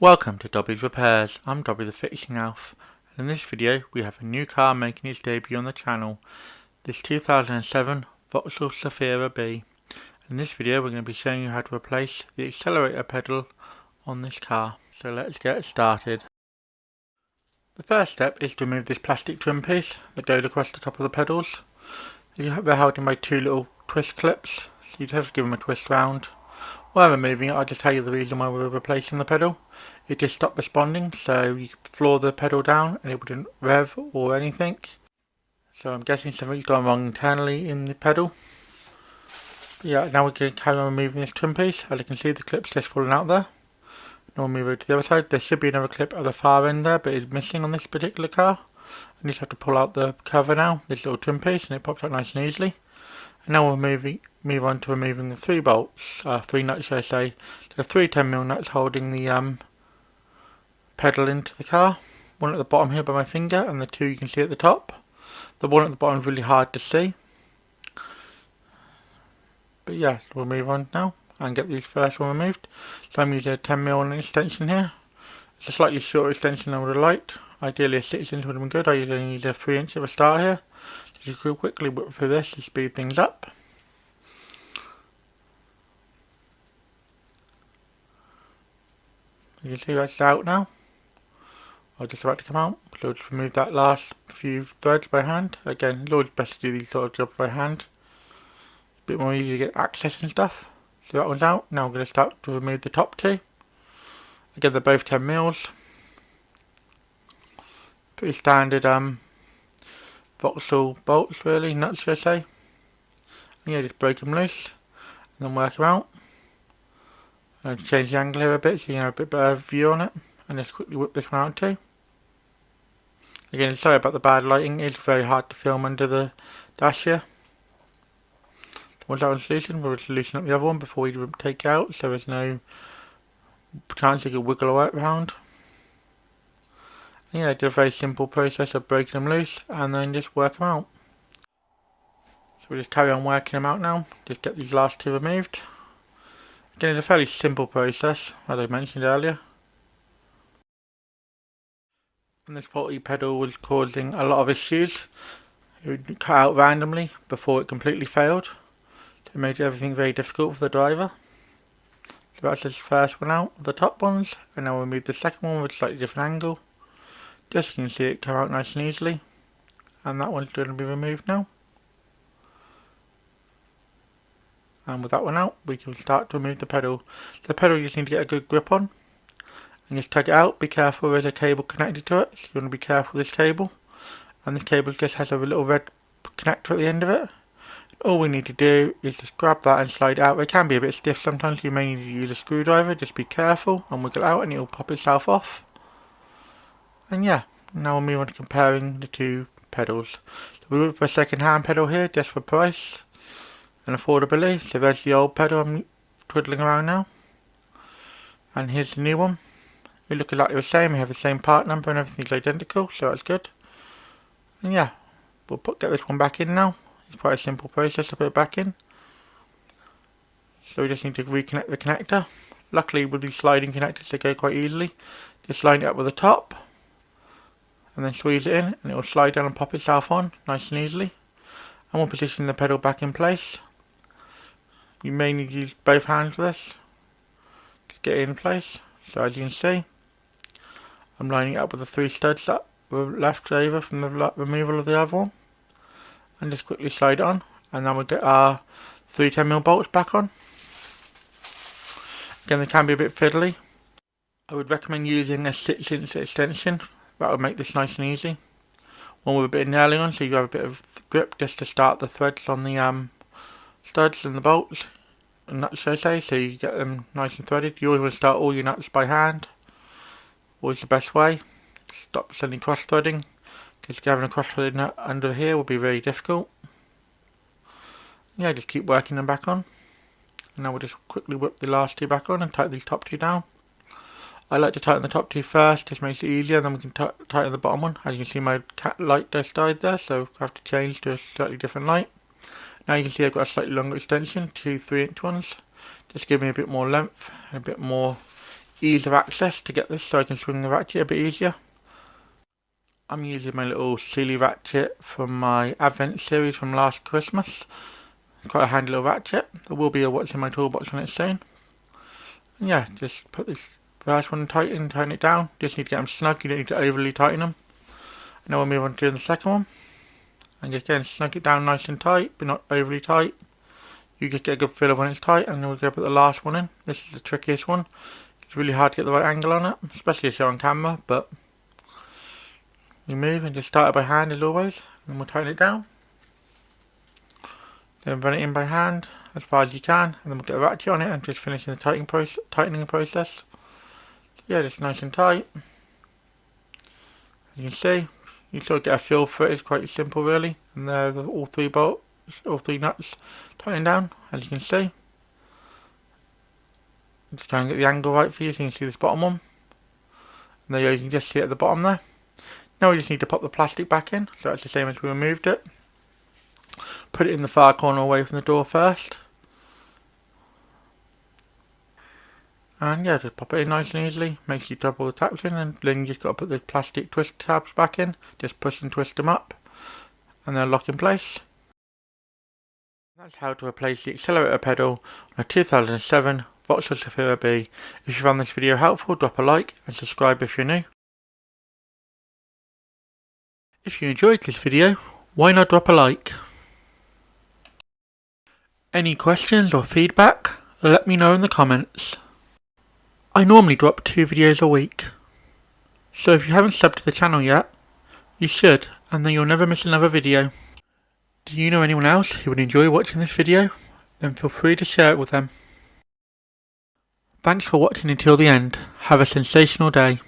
Welcome to Dobby's Repairs. I'm Dobby the Fixing Elf, and in this video we have a new car making its debut on the channel, this 2007 Vauxhall Zafira B. In this video we're going to be showing you how to replace the accelerator pedal on this car. So let's get started. The first step is to remove this plastic trim piece that goes across the top of the pedals. They're held in by two little twist clips, so you'd have to give them a twist round. While removing it, I'll just tell you the reason why we're replacing the pedal. It just stopped responding, so you could floor the pedal down and it wouldn't rev or anything. So I'm guessing something's gone wrong internally in the pedal. But yeah, now we're going to carry on removing this trim piece. As you can see, the clip's just falling out there. Now we'll move over to the other side. There should be another clip at the far end there, but it's missing on this particular car. I just have to pull out the cover now, this little trim piece, and it pops out nice and easily. And now we'll move on to removing the three nuts, should I say. The three 10mm nuts holding the pedal into the car. One at the bottom here by my finger, and the two you can see at the top. The one at the bottom is really hard to see. But yeah, we'll move on now and get these first one removed. So I'm using a 10mm extension here. It's a slightly shorter extension than I would have liked. Ideally a 6-inch would have been good. I usually need a 3-inch of a start here. Just quickly whip through this to speed things up. You can see that's out now. Or just about to come out. So just remove that last few threads by hand. Again, it's always best to do these sort of jobs by hand. It's a bit more easy to get access and stuff. So that one's out. Now I'm going to start to remove the top two. Again, they're both 10mm. Pretty standard Vauxhall bolts, really, nuts, should I say. And yeah, just break them loose and then work them out. And change the angle here a bit so you can have a bit better view on it. And just quickly whip this one out too. Again, sorry about the bad lighting, it's very hard to film under the dash here. Once that one's loosened, we'll just loosen up the other one before we take it out, so there's no chance it could wiggle around. And yeah, it's a very simple process of breaking them loose and then just work them out. So we'll just carry on working them out now, just get these last two removed. Again, it's a fairly simple process, as I mentioned earlier. And this faulty pedal was causing a lot of issues. It would cut out randomly before it completely failed. It made everything very difficult for the driver. So that's the first one out of the top ones, and now we'll move the second one with a slightly different angle. Just so you can see it come out nice and easily. And that one's going to be removed now. And with that one out, we can start to remove the pedal. The pedal you just need to get a good grip on. And just tug it out. Be careful, there's a cable connected to it, so you want to be careful with this cable. And this cable just has a little red connector at the end of it. All we need to do is just grab that and slide it out. It can be a bit stiff sometimes, you may need to use a screwdriver. Just be careful and wiggle it out and it will pop itself off. And yeah, now we'll move on to comparing the two pedals. So we went for a second hand pedal here just for price and affordability. So there's the old pedal I'm twiddling around now. And here's the new one. They look exactly the same, we have the same part number and everything's identical, so that's good. And yeah, we'll get this one back in now. It's quite a simple process to put it back in. So we just need to reconnect the connector. Luckily with these sliding connectors they go quite easily. Just line it up with the top and then squeeze it in and it will slide down and pop itself on nice and easily. And we'll position the pedal back in place. You may need to use both hands for this to get it in place. So as you can see, I'm lining it up with the three studs that were left over from the removal of the other one. And just quickly slide it on. And then we'll get our three 10mm bolts back on. Again, they can be a bit fiddly. I would recommend using a 6-inch extension. That would make this nice and easy. One with a bit of nailing on so you have a bit of grip just to start the threads on the studs and the bolts. And nuts, should I say, so you get them nice and threaded. You always want to start all your nuts by hand. Always the best way. Stop sending cross threading, because having a cross threaded nut under here will be very difficult. Yeah, just keep working them back on. And now we'll just quickly whip the last two back on and tighten these top two down. I like to tighten the top two first, just makes it easier, and then we can tighten the bottom one. As you can see, my light just died there, so I have to change to a slightly different light. Now you can see I've got a slightly longer extension, two 3-inch ones. Just give me a bit more length and a bit more ease of access to get this so I can swing the ratchet a bit easier. I'm using my little Sealy ratchet from my Advent series from last Christmas. It's quite a handy little ratchet. There will be a what's in my toolbox when it's soon. And yeah, just put this first one tight and tighten it down. Just need to get them snug, you don't need to overly tighten them. And then we'll move on to doing the second one. And just again, snug it down nice and tight, but not overly tight. You just get a good feel of when it's tight, and then we'll go put the last one in. This is the trickiest one. It's really hard to get the right angle on it, especially if you're on camera, but you move and just start it by hand as always, and then we'll tighten it down. Then run it in by hand as far as you can, and then we'll get the ratchet on it and just finishing the tightening process. Yeah, just nice and tight. As you can see, you sort of get a feel for it. It's quite simple really, and there are all three nuts tightened down, as you can see. Just try and get the angle right for you so you can see this bottom one. And there you can just see it at the bottom there. Now we just need to pop the plastic back in, so it's the same as we removed it. Put it in the far corner away from the door first. And yeah, just pop it in nice and easily. Make sure you double the tabs in, and then you just got to put the plastic twist tabs back in. Just push and twist them up, and they'll lock in place. That's how to replace the accelerator pedal on a 2007 Vauxhall Zafira B. If you found this video helpful, drop a like and subscribe if you're new. If you enjoyed this video, why not drop a like? Any questions or feedback? Let me know in the comments. I normally drop 2 videos a week, so if you haven't subbed to the channel yet, you should, and then you'll never miss another video. Do you know anyone else who would enjoy watching this video? Then feel free to share it with them. Thanks for watching until the end. Have a sensational day.